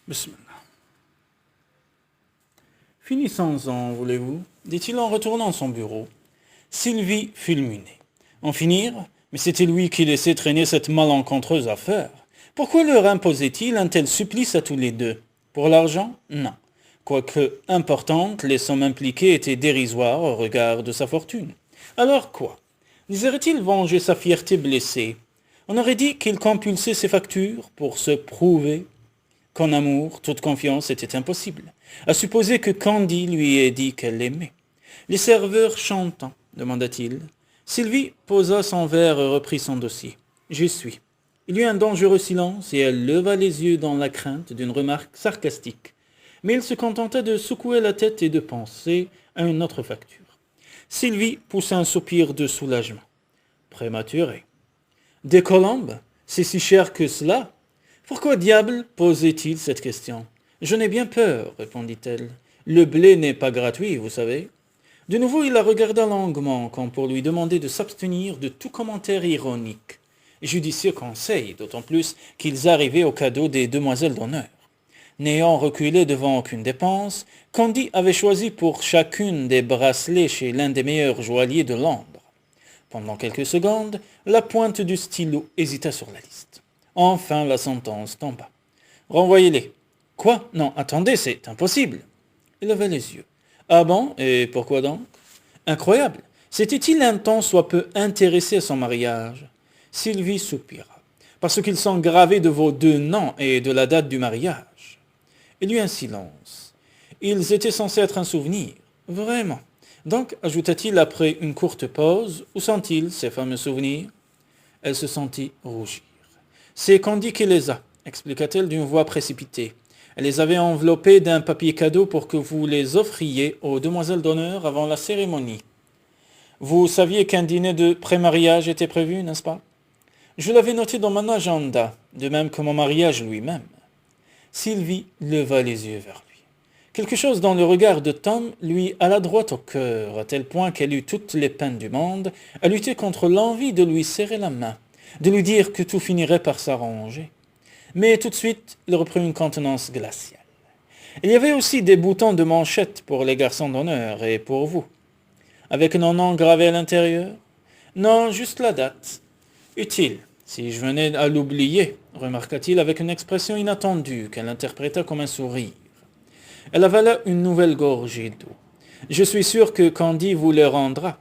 Bismillah. Finissons-en, voulez-vous, dit-il en retournant à son bureau. Sylvie fulminait. En finir, mais c'était lui qui laissait traîner cette malencontreuse affaire. Pourquoi leur imposait-il un tel supplice à tous les deux? Pour l'argent? Non. Quoique importantes, les sommes impliquées étaient dérisoires au regard de sa fortune. Alors quoi? Désirait-il venger sa fierté blessée? On aurait dit qu'il compulsait ses factures pour se prouver qu'en amour, toute confiance était impossible, à supposer que Candy lui ait dit qu'elle l'aimait. Les serveurs chantant, demanda-t-il. Sylvie posa son verre et reprit son dossier. J'y suis. Il y eut un dangereux silence et elle leva les yeux dans la crainte d'une remarque sarcastique. Mais il se contenta de secouer la tête et de penser à une autre facture. Sylvie poussa un soupir de soulagement. Prématuré. Des colombes? C'est si cher que cela? Pourquoi diable posait-il cette question? Je n'ai bien peur, répondit-elle. Le blé n'est pas gratuit, vous savez. De nouveau, il la regarda longuement, comme pour lui demander de s'abstenir de tout commentaire ironique. Judicieux conseil, d'autant plus qu'ils arrivaient au cadeau des demoiselles d'honneur. N'ayant reculé devant aucune dépense, Candy avait choisi pour chacune des bracelets chez l'un des meilleurs joailliers de Londres. Pendant quelques secondes, la pointe du stylo hésita sur la liste. Enfin, la sentence tomba. Renvoyez-les. Quoi? Non, attendez, c'est impossible. Il leva les yeux. Ah bon? Et pourquoi donc? Incroyable. S'était-il un temps soit peu intéressé à son mariage? Sylvie soupira. Parce qu'ils sont gravés de vos deux noms et de la date du mariage. Il y eut un silence. Ils étaient censés être un souvenir. Vraiment. Donc, ajouta-t-il après une courte pause, où sont-ils, ces fameux souvenirs? Elle se sentit rougir. C'est Candy qui les a, expliqua-t-elle d'une voix précipitée. Elle les avait enveloppés d'un papier cadeau pour que vous les offriez aux demoiselles d'honneur avant la cérémonie. Vous saviez qu'un dîner de pré-mariage était prévu, n'est-ce pas? Je l'avais noté dans mon agenda, de même que mon mariage lui-même. Sylvie leva les yeux vers lui. Quelque chose dans le regard de Tom lui alla droit au cœur, à tel point qu'elle eut toutes les peines du monde à lutter contre l'envie de lui serrer la main, de lui dire que tout finirait par s'arranger. Mais tout de suite, il reprit une contenance glaciale. Il y avait aussi des boutons de manchette pour les garçons d'honneur et pour vous. Avec nos noms gravés à l'intérieur? Non, juste la date. Utile, si je venais à l'oublier, remarqua-t-il avec une expression inattendue qu'elle interpréta comme un sourire. Elle avala une nouvelle gorgée d'eau. Je suis sûr que Candy vous le rendra.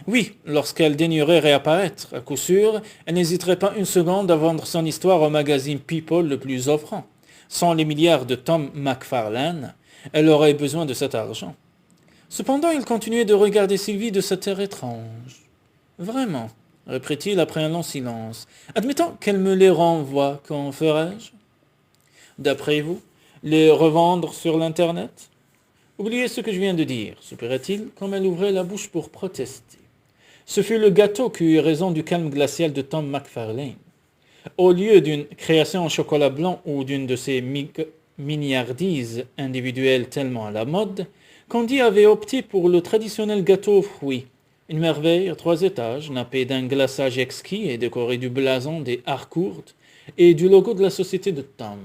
Oui, lorsqu'elle daignerait réapparaître, à coup sûr, elle n'hésiterait pas une seconde à vendre son histoire au magazine People le plus offrant. Sans les milliards de Tom McFarlane, elle aurait besoin de cet argent. Cependant, il continuait de regarder Sylvie de cet air étrange. Vraiment, reprit-il après un long silence. Admettons qu'elle me les renvoie, qu'en ferais-je? D'après vous, les revendre sur l'Internet? Oubliez ce que je viens de dire, soupira-t-il, comme elle ouvrait la bouche pour protester. Ce fut le gâteau qui eut raison du calme glacial de Tom McFarlane. Au lieu d'une création en chocolat blanc ou d'une de ces mignardises individuelles tellement à la mode, Candy avait opté pour le traditionnel gâteau aux fruits, une merveille à 3 étages, nappée d'un glaçage exquis et décoré du blason des Harcourt et du logo de la société de Tom.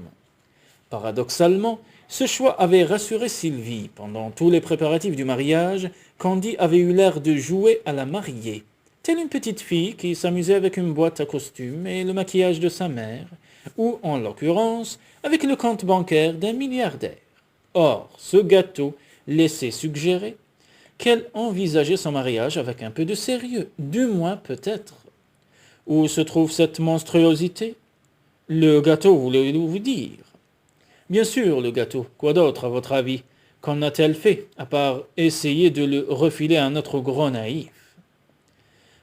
Paradoxalement, ce choix avait rassuré Sylvie. Pendant tous les préparatifs du mariage, Candy avait eu l'air de jouer à la mariée, telle une petite fille qui s'amusait avec une boîte à costumes et le maquillage de sa mère, ou, en l'occurrence, avec le compte bancaire d'un milliardaire. Or, ce gâteau laissait suggérer qu'elle envisageait son mariage avec un peu de sérieux, du moins peut-être. Où se trouve cette monstruosité? Le gâteau, voulez-vous dire? Bien sûr, le gâteau. Quoi d'autre, à votre avis? Qu'en a-t-elle fait, à part essayer de le refiler à notre gros naïf?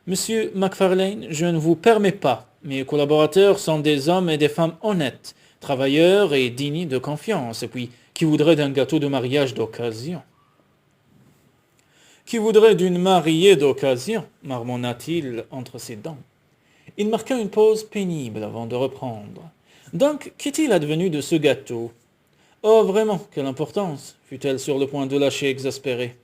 Monsieur McFarlane, je ne vous permets pas. Mes collaborateurs sont des hommes et des femmes honnêtes, travailleurs et dignes de confiance, et puis qui voudraient d'un gâteau de mariage d'occasion? Qui voudrait d'une mariée d'occasion? Marmonna-t-il entre ses dents. Il marqua une pause pénible avant de reprendre. Donc, qu'est-il advenu de ce gâteau? Oh, vraiment, quelle importance, fut-elle sur le point de lâcher exaspérée.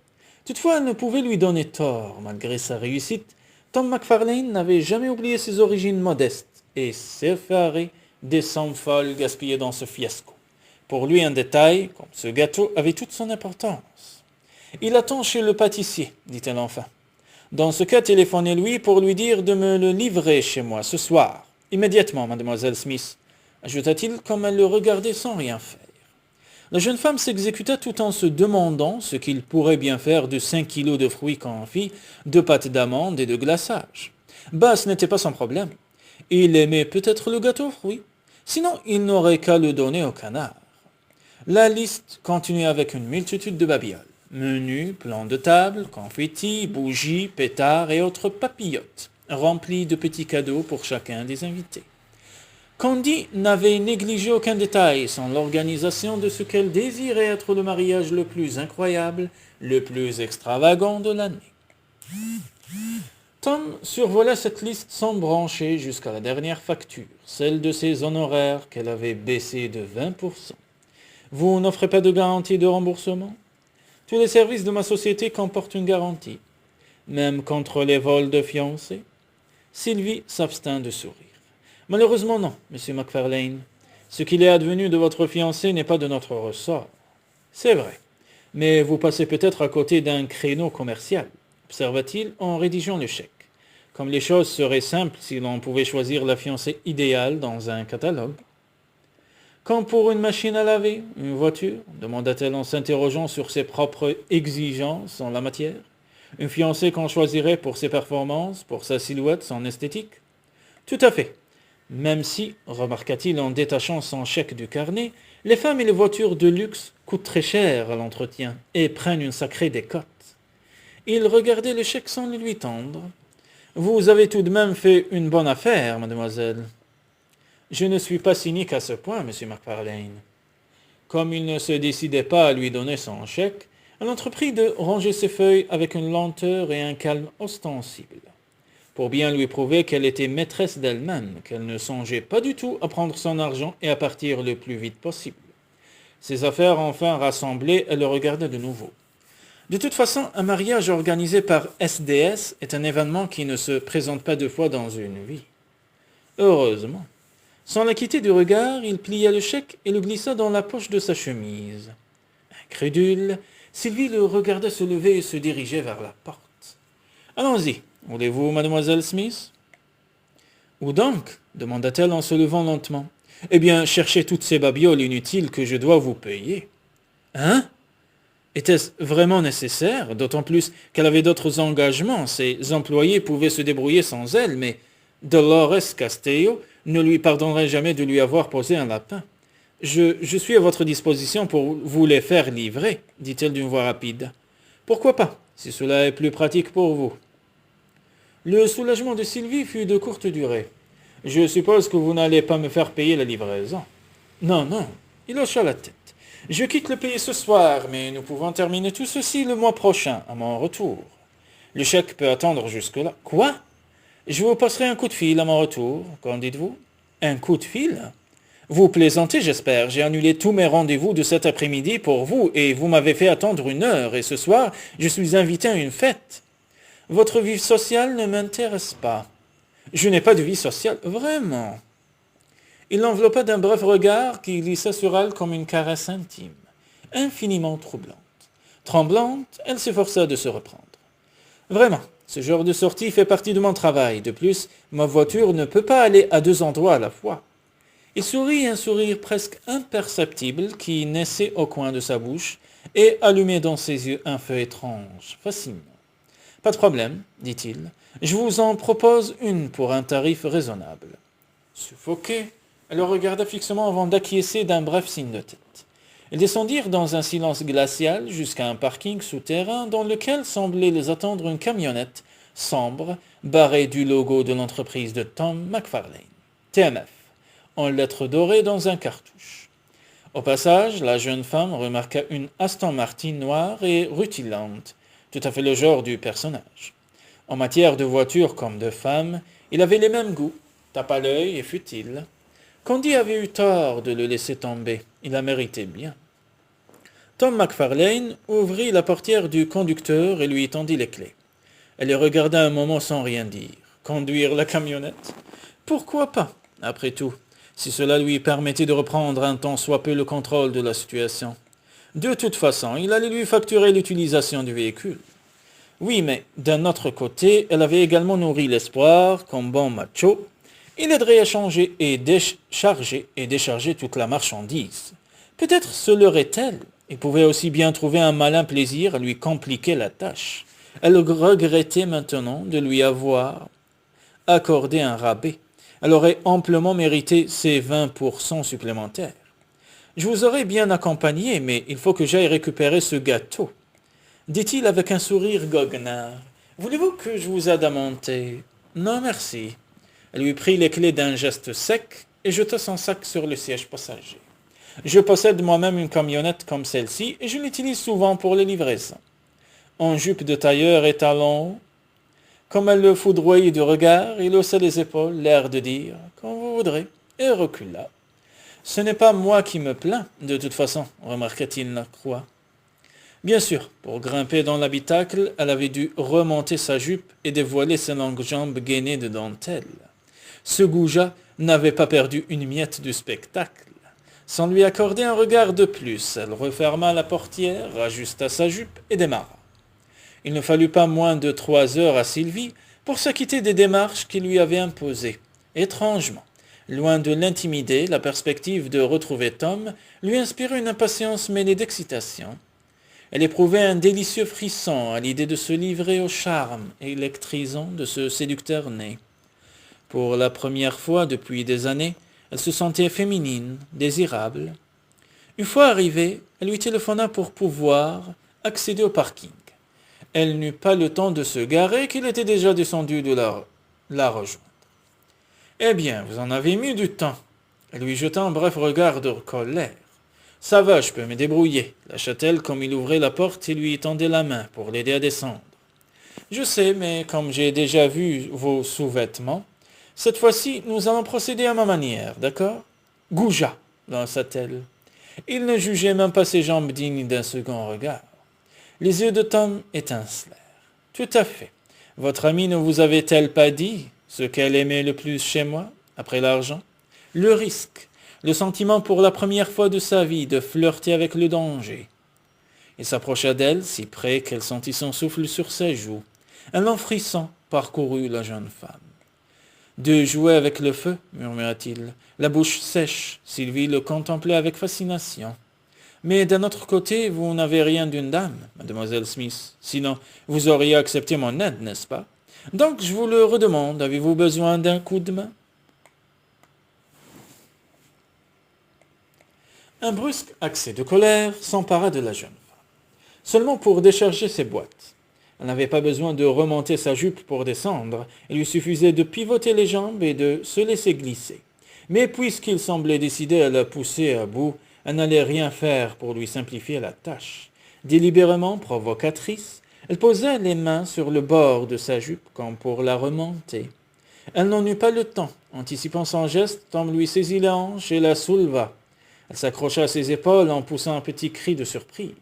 Toutefois, elle ne pouvait lui donner tort. Malgré sa réussite, Tom McFarlane n'avait jamais oublié ses origines modestes et s'effarait des sommes folles gaspillées dans ce fiasco. Pour lui, un détail, comme ce gâteau, avait toute son importance. Il attend chez le pâtissier, dit-elle enfin. Dans ce cas, téléphonez-lui pour lui dire de me le livrer chez moi ce soir. Immédiatement, mademoiselle Smith, ajouta-t-il comme elle le regardait sans rien faire. La jeune femme s'exécuta tout en se demandant ce qu'il pourrait bien faire de 5 kilos de fruits confits, de pâte d'amande et de glaçage. Bah, ce n'était pas son problème. Il aimait peut-être le gâteau aux fruits. Sinon, il n'aurait qu'à le donner au canard. La liste continuait avec une multitude de babioles. Menus, plans de table, confettis, bougies, pétards et autres papillotes, remplis de petits cadeaux pour chacun des invités. Candy n'avait négligé aucun détail sans l'organisation de ce qu'elle désirait être le mariage le plus incroyable, le plus extravagant de l'année. Tom survola cette liste sans broncher jusqu'à la dernière facture, celle de ses honoraires qu'elle avait baissé de 20%. Vous n'offrez pas de garantie de remboursement? Tous les services de ma société comportent une garantie, même contre les vols de fiancés. Sylvie s'abstint de sourire. Malheureusement non, monsieur McFarlane. Ce qu'il est advenu de votre fiancé n'est pas de notre ressort. C'est vrai, mais vous passez peut-être à côté d'un créneau commercial, observa-t-il en rédigeant le chèque. Comme les choses seraient simples si l'on pouvait choisir la fiancée idéale dans un catalogue. Quand pour une machine à laver, une voiture, demanda-t-elle en s'interrogeant sur ses propres exigences en la matière. Une fiancée qu'on choisirait pour ses performances, pour sa silhouette, son esthétique? Tout à fait. Même si, remarqua-t-il en détachant son chèque du carnet, les femmes et les voitures de luxe coûtent très cher à l'entretien et prennent une sacrée décote. Il regardait le chèque sans le lui tendre. Vous avez tout de même fait une bonne affaire, mademoiselle. Je ne suis pas cynique à ce point, monsieur McFarlane. Comme il ne se décidait pas à lui donner son chèque, elle entreprit de ranger ses feuilles avec une lenteur et un calme ostensibles, pour bien lui prouver qu'elle était maîtresse d'elle-même, qu'elle ne songeait pas du tout à prendre son argent et à partir le plus vite possible. Ses affaires enfin rassemblées, elle le regardait de nouveau. De toute façon, un mariage organisé par SDS est un événement qui ne se présente pas deux fois dans une vie. Heureusement. Sans la quitter du regard, il plia le chèque et le glissa dans la poche de sa chemise. Incrédule, Sylvie le regardait se lever et se diriger vers la porte. « Allons-y, voulez-vous, mademoiselle Smith ?»« Où donc ?» demanda-t-elle en se levant lentement. « Eh bien, cherchez toutes ces babioles inutiles que je dois vous payer. »« Hein ? Était-ce vraiment nécessaire, d'autant plus qu'elle avait d'autres engagements. Ses employés pouvaient se débrouiller sans elle, mais Dolores Castillo ne lui pardonnerait jamais de lui avoir posé un lapin. « Je suis à votre disposition pour vous les faire livrer, » dit-elle d'une voix rapide. « Pourquoi pas, si cela est plus pratique pour vous. » Le soulagement de Sylvie fut de courte durée. « Je suppose que vous n'allez pas me faire payer la livraison. »« Non, non. » Il hocha la tête. « Je quitte le pays ce soir, mais nous pouvons terminer tout ceci le mois prochain, à mon retour. Le chèque peut attendre jusque-là. »« Quoi ? Je vous passerai un coup de fil à mon retour. Qu'en dites-vous ? » ?»« Un coup de fil ? Vous plaisantez, j'espère. J'ai annulé tous mes rendez-vous de cet après-midi pour vous, et vous m'avez fait attendre 1 heure, et ce soir, je suis invité à une fête. Votre vie sociale ne m'intéresse pas. Je n'ai pas de vie sociale, vraiment. » Il l'enveloppa d'un bref regard qui glissa sur elle comme une caresse intime, infiniment troublante. Tremblante, elle s'efforça de se reprendre. « Vraiment, ce genre de sortie fait partie de mon travail. De plus, ma voiture ne peut pas aller à 2 endroits à la fois. » Il sourit un sourire presque imperceptible qui naissait au coin de sa bouche et allumait dans ses yeux un feu étrange, fascinant. « Pas de problème, dit-il. Je vous en propose une pour un tarif raisonnable. » Suffoquée, elle le regarda fixement avant d'acquiescer d'un bref signe de tête. Ils descendirent dans un silence glacial jusqu'à un parking souterrain dans lequel semblait les attendre une camionnette sombre, barrée du logo de l'entreprise de Tom McFarlane, TMF, en lettres dorées dans un cartouche. Au passage, la jeune femme remarqua une Aston Martin noire et rutilante, tout à fait le genre du personnage. En matière de voiture comme de femme, il avait les mêmes goûts, tape à l'œil et futile. Candy avait eu tort de le laisser tomber, il la méritait bien. Tom McFarlane ouvrit la portière du conducteur et lui tendit les clés. Elle les regarda un moment sans rien dire. Conduire la camionnette ? Pourquoi pas, après tout ? si cela lui permettait de reprendre un tant soit peu le contrôle de la situation. De toute façon, il allait lui facturer l'utilisation du véhicule. Oui, mais d'un autre côté, elle avait également nourri l'espoir, comme bon macho, il aiderait à changer et décharger et décharger toute la marchandise. Peut-être se leurrait-elle, et pouvait aussi bien trouver un malin plaisir à lui compliquer la tâche. Elle regrettait maintenant de lui avoir accordé un rabais. Elle aurait amplement mérité ses 20% supplémentaires. Je vous aurais bien accompagné, mais il faut que j'aille récupérer ce gâteau, dit-il avec un sourire goguenard. Voulez-vous que je vous aide à monter? Non, merci. Elle lui prit les clés d'un geste sec et jeta son sac sur le siège passager. Je possède moi-même une camionnette comme celle-ci et je l'utilise souvent pour les livraisons. En jupe de tailleur et talons hauts, comme elle le foudroyait du regard, il haussa les épaules, l'air de dire « Quand vous voudrez » et recula. « Ce n'est pas moi qui me plains, de toute façon, » remarqua-t-il la croix. Bien sûr, pour grimper dans l'habitacle, elle avait dû remonter sa jupe et dévoiler ses longues jambes gainées de dentelle. Ce goujat n'avait pas perdu une miette du spectacle. Sans lui accorder un regard de plus, elle referma la portière, ajusta sa jupe et démarra. Il ne fallut pas moins de 3 heures à Sylvie pour s'acquitter des démarches qu'il lui avait imposées. Étrangement, loin de l'intimider, la perspective de retrouver Tom lui inspirait une impatience mêlée d'excitation. Elle éprouvait un délicieux frisson à l'idée de se livrer au charme électrisant de ce séducteur né. Pour la première fois depuis des années, elle se sentait féminine, désirable. Une fois arrivée, elle lui téléphona pour pouvoir accéder au parking. Elle n'eut pas le temps de se garer qu'il était déjà descendu de la rejoindre. « Eh bien, vous en avez mis du temps. » Elle lui jeta un bref regard de colère. « Ça va, je peux me débrouiller. » lâcha-t-elle comme il ouvrait la porte et lui tendait la main pour l'aider à descendre. « Je sais, mais comme j'ai déjà vu vos sous-vêtements, cette fois-ci, nous allons procéder à ma manière, d'accord ?»« Goujat !» lança-t-elle. Il ne jugeait même pas ses jambes dignes d'un second regard. Les yeux de Tom étincelèrent. « Tout à fait. Votre amie ne vous avait-elle pas dit ce qu'elle aimait le plus chez moi, après l'argent? Le risque, le sentiment pour la première fois de sa vie de flirter avec le danger. » Il s'approcha d'elle, si près qu'elle sentit son souffle sur sa joue. Un long frisson parcourut la jeune femme. « De jouer avec le feu, murmura-t-il, la bouche sèche. Sylvie le contemplait avec fascination. Mais d'un autre côté, vous n'avez rien d'une dame, mademoiselle Smith. Sinon, vous auriez accepté mon aide, n'est-ce pas? Donc, je vous le redemande, avez-vous besoin d'un coup de main? Un brusque accès de colère s'empara de la jeune femme. Seulement pour décharger ses boîtes. Elle n'avait pas besoin de remonter sa jupe pour descendre, il lui suffisait de pivoter les jambes et de se laisser glisser. Mais puisqu'il semblait décidé à la pousser à bout, elle n'allait rien faire pour lui simplifier la tâche. Délibérément provocatrice, elle posa les mains sur le bord de sa jupe comme pour la remonter. Elle n'en eut pas le temps. Anticipant son geste, Tom lui saisit la hanche et la souleva. Elle s'accrocha à ses épaules en poussant un petit cri de surprise.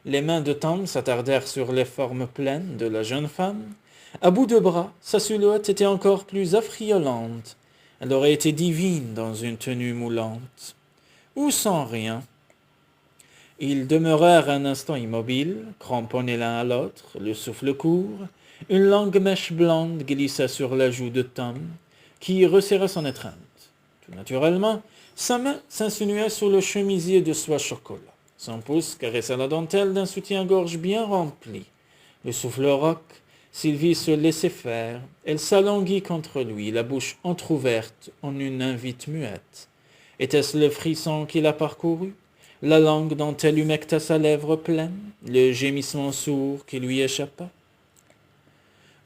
Les mains de Tom s'attardèrent sur les formes pleines de la jeune femme. À bout de bras, sa silhouette était encore plus affriolante. Elle aurait été divine dans une tenue moulante. Ou sans rien. Ils demeurèrent un instant immobiles, cramponnés l'un à l'autre, le souffle court. Une longue mèche blonde glissa sur la joue de Tom, qui resserra son étreinte. Tout naturellement, sa main s'insinua sous le chemisier de soie chocolat. Son pouce caressa la dentelle d'un soutien-gorge bien rempli. Le souffle rauque, Sylvie se laissait faire. Elle s'alanguit contre lui, la bouche entr'ouverte en une invite muette. Était-ce le frisson qui la parcourut, la langue dont elle humecta sa lèvre pleine, le gémissement sourd qui lui échappa?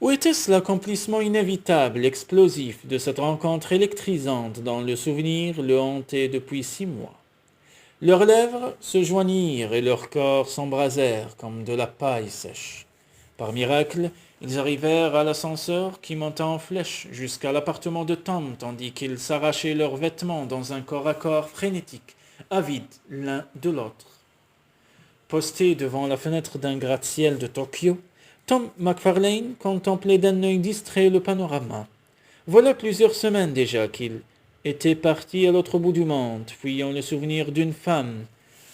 Ou était-ce l'accomplissement inévitable, explosif de cette rencontre électrisante dont le souvenir le hantait depuis 6 mois? Leurs lèvres se joignirent et leurs corps s'embrasèrent comme de la paille sèche. Par miracle, ils arrivèrent à l'ascenseur qui monta en flèche jusqu'à l'appartement de Tom, tandis qu'ils s'arrachaient leurs vêtements dans un corps à corps frénétique, avides l'un de l'autre. Posté devant la fenêtre d'un gratte-ciel de Tokyo, Tom McFarlane contemplait d'un œil distrait le panorama. Voilà plusieurs semaines déjà qu'il était parti à l'autre bout du monde, fuyant le souvenir d'une femme.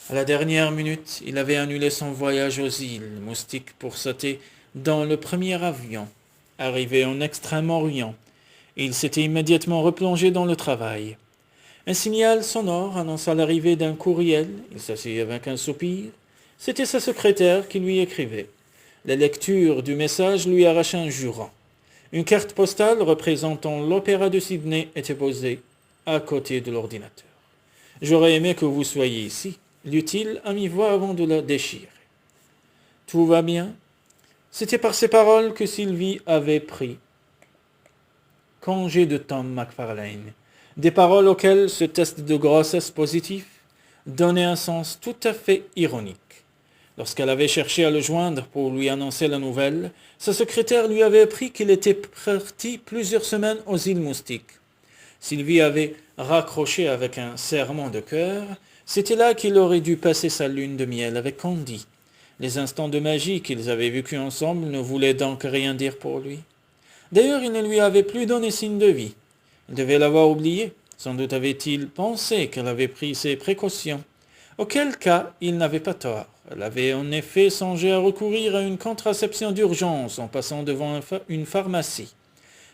À la dernière minute, il avait annulé son voyage aux îles Moustiques pour sauter dans le premier avion. Arrivé en Extrême-Orient, il s'était immédiatement replongé dans le travail. Un signal sonore annonça l'arrivée d'un courriel. Il s'assit avec un soupir. C'était sa secrétaire qui lui écrivait. La lecture du message lui arracha un jurant. Une carte postale représentant l'opéra de Sydney était posée à côté de l'ordinateur. « J'aurais aimé que vous soyez ici, lut-il à mi-voix avant de la déchirer. « Tout va bien ?» C'était par ces paroles que Sylvie avait pris congé de Tom Macfarlane. Des paroles auxquelles ce test de grossesse positif donnait un sens tout à fait ironique. Lorsqu'elle avait cherché à le joindre pour lui annoncer la nouvelle, sa secrétaire lui avait appris qu'il était parti plusieurs semaines aux îles Moustiques. Sylvie avait raccroché avec un serrement de cœur. C'était là qu'il aurait dû passer sa lune de miel avec Candy. Les instants de magie qu'ils avaient vécus ensemble ne voulaient donc rien dire pour lui. D'ailleurs, il ne lui avait plus donné signe de vie. Il devait l'avoir oublié. Sans doute avait-il pensé qu'elle avait pris ses précautions. Auquel cas, il n'avait pas tort. Elle avait en effet songé à recourir à une contraception d'urgence en passant devant une pharmacie.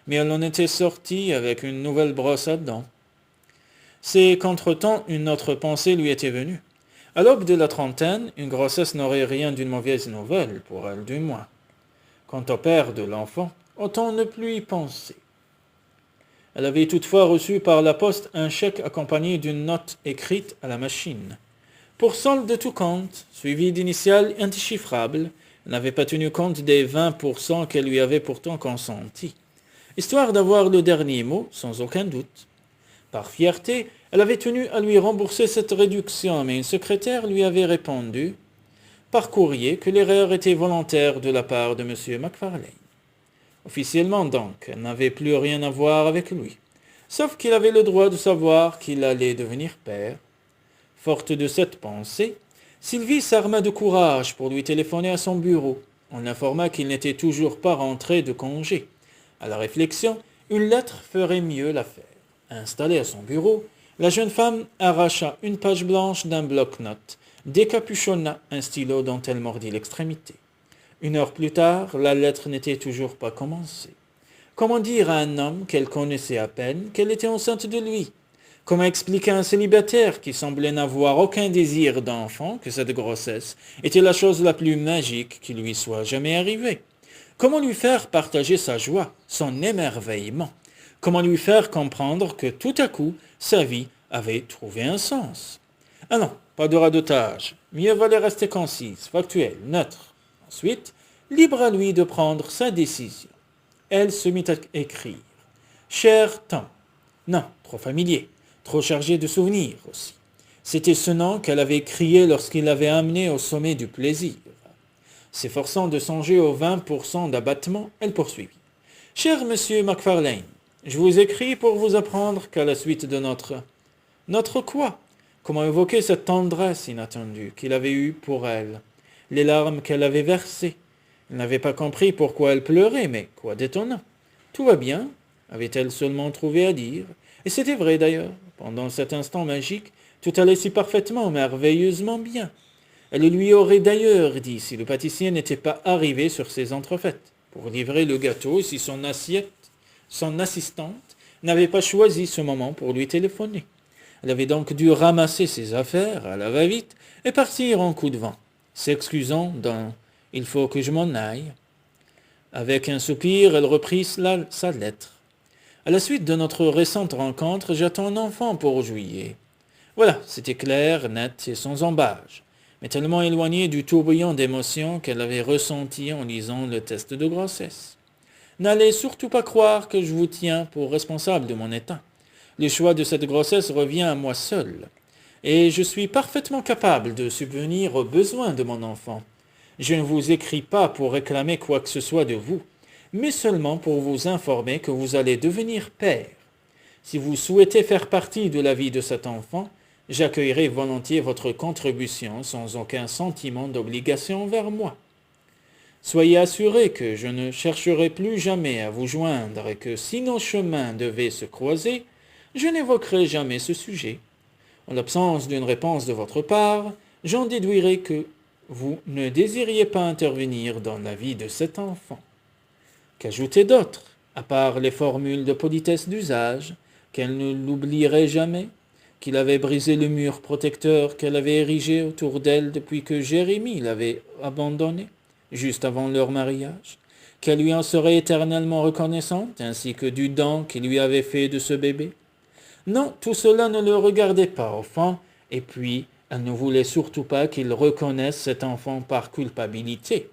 Mais elle en était sortie avec une nouvelle brosse à dents. C'est qu'entre-temps, une autre pensée lui était venue. À l'aube de la trentaine, une grossesse n'aurait rien d'une mauvaise nouvelle, pour elle du moins. Quant au père de l'enfant, autant ne plus y penser. Elle avait toutefois reçu par la poste un chèque accompagné d'une note écrite à la machine. Pour solde de tout compte, suivi d'initiales indéchiffrables, elle n'avait pas tenu compte des 20% qu'elle lui avait pourtant consentis, histoire d'avoir le dernier mot, sans aucun doute. Par fierté, elle avait tenu à lui rembourser cette réduction, mais une secrétaire lui avait répondu par courrier que l'erreur était volontaire de la part de M. Macfarlane. Officiellement donc, elle n'avait plus rien à voir avec lui, sauf qu'il avait le droit de savoir qu'il allait devenir père. Forte de cette pensée, Sylvie s'arma de courage pour lui téléphoner à son bureau. On l'informa qu'il n'était toujours pas rentré de congé. À la réflexion, une lettre ferait mieux l'affaire. Installée à son bureau, la jeune femme arracha une page blanche d'un bloc-notes, décapuchonna un stylo dont elle mordit l'extrémité. 1 heure plus tard, la lettre n'était toujours pas commencée. Comment dire à un homme qu'elle connaissait à peine qu'elle était enceinte de lui? Comment expliquer à un célibataire qui semblait n'avoir aucun désir d'enfant que cette grossesse était la chose la plus magique qui lui soit jamais arrivée? Comment lui faire partager sa joie, son émerveillement? Comment lui faire comprendre que tout à coup, sa vie avait trouvé un sens? Ah non, pas de radotage. Mieux valait rester concise, factuelle, neutre. Ensuite, libre à lui de prendre sa décision. Elle se mit à écrire. Cher Tom. Non, trop familier, trop chargé de souvenirs aussi. C'était ce nom qu'elle avait crié lorsqu'il l'avait amené au sommet du plaisir. S'efforçant de songer aux 20% d'abattement, elle poursuivit. Cher monsieur Macfarlane, je vous écris pour vous apprendre qu'à la suite de notre... Notre quoi? Comment évoquer cette tendresse inattendue qu'il avait eue pour elle, les larmes qu'elle avait versées. Il n'avait pas compris pourquoi elle pleurait, mais quoi d'étonnant. Tout va bien, avait-elle seulement trouvé à dire. Et c'était vrai d'ailleurs. Pendant cet instant magique, tout allait si parfaitement, merveilleusement bien. Elle lui aurait d'ailleurs dit si le pâtissier n'était pas arrivé sur ses entrefaites pour livrer le gâteau, si son assistante n'avait pas choisi ce moment pour lui téléphoner. Elle avait donc dû ramasser ses affaires à la va-vite et partir en coup de vent, s'excusant dans « il faut que je m'en aille ». Avec un soupir, elle reprit sa lettre. À la suite de notre récente rencontre, j'attends un enfant pour juillet. Voilà, c'était clair, net et sans embâge, mais tellement éloigné du tourbillon d'émotions qu'elle avait ressenti en lisant le test de grossesse. N'allez surtout pas croire que je vous tiens pour responsable de mon état. Le choix de cette grossesse revient à moi seul, et je suis parfaitement capable de subvenir aux besoins de mon enfant. Je ne vous écris pas pour réclamer quoi que ce soit de vous, mais seulement pour vous informer que vous allez devenir père. Si vous souhaitez faire partie de la vie de cet enfant, j'accueillerai volontiers votre contribution sans aucun sentiment d'obligation envers moi. Soyez assurés que je ne chercherai plus jamais à vous joindre et que si nos chemins devaient se croiser, Je n'évoquerai jamais ce sujet. En l'absence d'une réponse de votre part, j'en déduirai que vous ne désiriez pas intervenir dans la vie de cet enfant. Qu'ajouter d'autre, à part les formules de politesse d'usage, qu'elle ne l'oublierait jamais, qu'il avait brisé le mur protecteur qu'elle avait érigé autour d'elle depuis que Jérémie l'avait abandonnée, juste avant leur mariage, qu'elle lui en serait éternellement reconnaissante, ainsi que du don qu'il lui avait fait de ce bébé. Non, tout cela ne le regardait pas au fond, et puis elle ne voulait surtout pas qu'il reconnaisse cet enfant par culpabilité.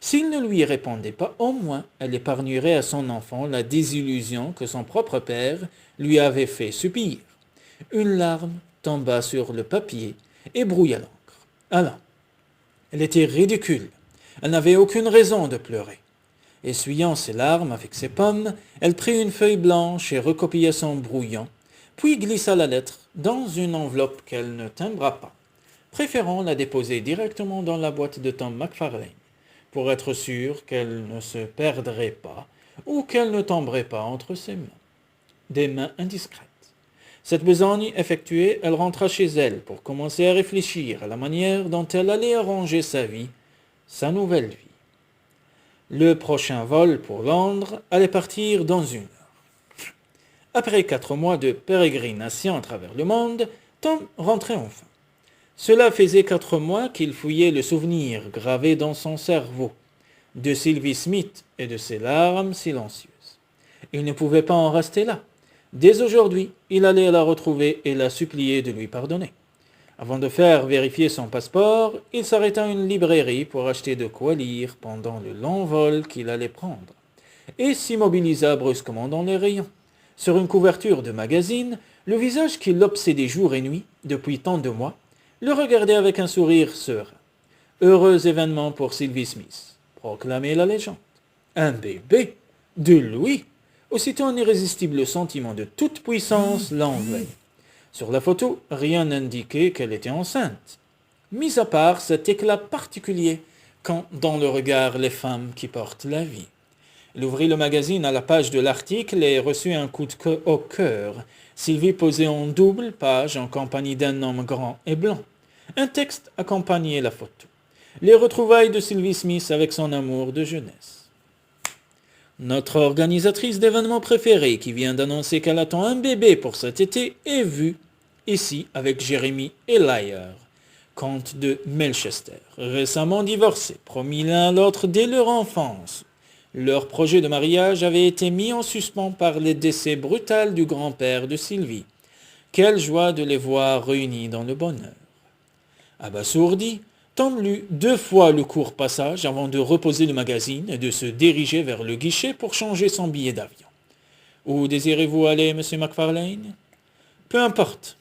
S'il ne lui répondait pas, au moins elle épargnerait à son enfant la désillusion que son propre père lui avait fait subir. Une larme tomba sur le papier et brouilla l'encre. Alors, elle était ridicule. Elle n'avait aucune raison de pleurer. Essuyant ses larmes avec ses pommes, elle prit une feuille blanche et recopia son brouillon, puis glissa la lettre dans une enveloppe qu'elle ne timbra pas, préférant la déposer directement dans la boîte de Tom McFarlane, pour être sûre qu'elle ne se perdrait pas ou qu'elle ne tomberait pas entre ses mains. Des mains indiscrètes. Cette besogne effectuée, elle rentra chez elle pour commencer à réfléchir à la manière dont elle allait arranger sa vie, sa nouvelle vie. Le prochain vol pour Londres allait partir dans 1 heure. Après 4 mois de pérégrination à travers le monde, Tom rentrait enfin. Cela faisait 4 mois qu'il fouillait le souvenir gravé dans son cerveau de Sylvie Smith et de ses larmes silencieuses. Il ne pouvait pas en rester là. Dès aujourd'hui, il allait la retrouver et la supplier de lui pardonner. Avant de faire vérifier son passeport, il s'arrêta à une librairie pour acheter de quoi lire pendant le long vol qu'il allait prendre, et s'immobilisa brusquement dans les rayons. Sur une couverture de magazine, le visage qui l'obsédait jour et nuit, depuis tant de mois, le regardait avec un sourire serein. Heureux événement pour Sylvie Smith, proclamait la légende. Un bébé de Louis. Aussitôt un irrésistible sentiment de toute puissance l'envahit. Sur la photo, rien n'indiquait qu'elle était enceinte, mis à part cet éclat particulier qu'ont dans le regard les femmes qui portent la vie. Elle ouvrit le magazine à la page de l'article et reçut un coup de queue au cœur. Sylvie posait en double page en compagnie d'un homme grand et blanc. Un texte accompagnait la photo. Les retrouvailles de Sylvie Smith avec son amour de jeunesse. Notre organisatrice d'événements préférée qui vient d'annoncer qu'elle attend un bébé pour cet été est vue ici avec Jérémie Elier, comte de Melchester, récemment divorcés, promis l'un à l'autre dès leur enfance. Leur projet de mariage avait été mis en suspens par le décès brutal du grand-père de Sylvie. Quelle joie de les voir réunis dans le bonheur. Abasourdi, Tom lut 2 fois le court passage avant de reposer le magazine et de se diriger vers le guichet pour changer son billet d'avion. Où désirez-vous aller, monsieur McFarlane? Peu importe.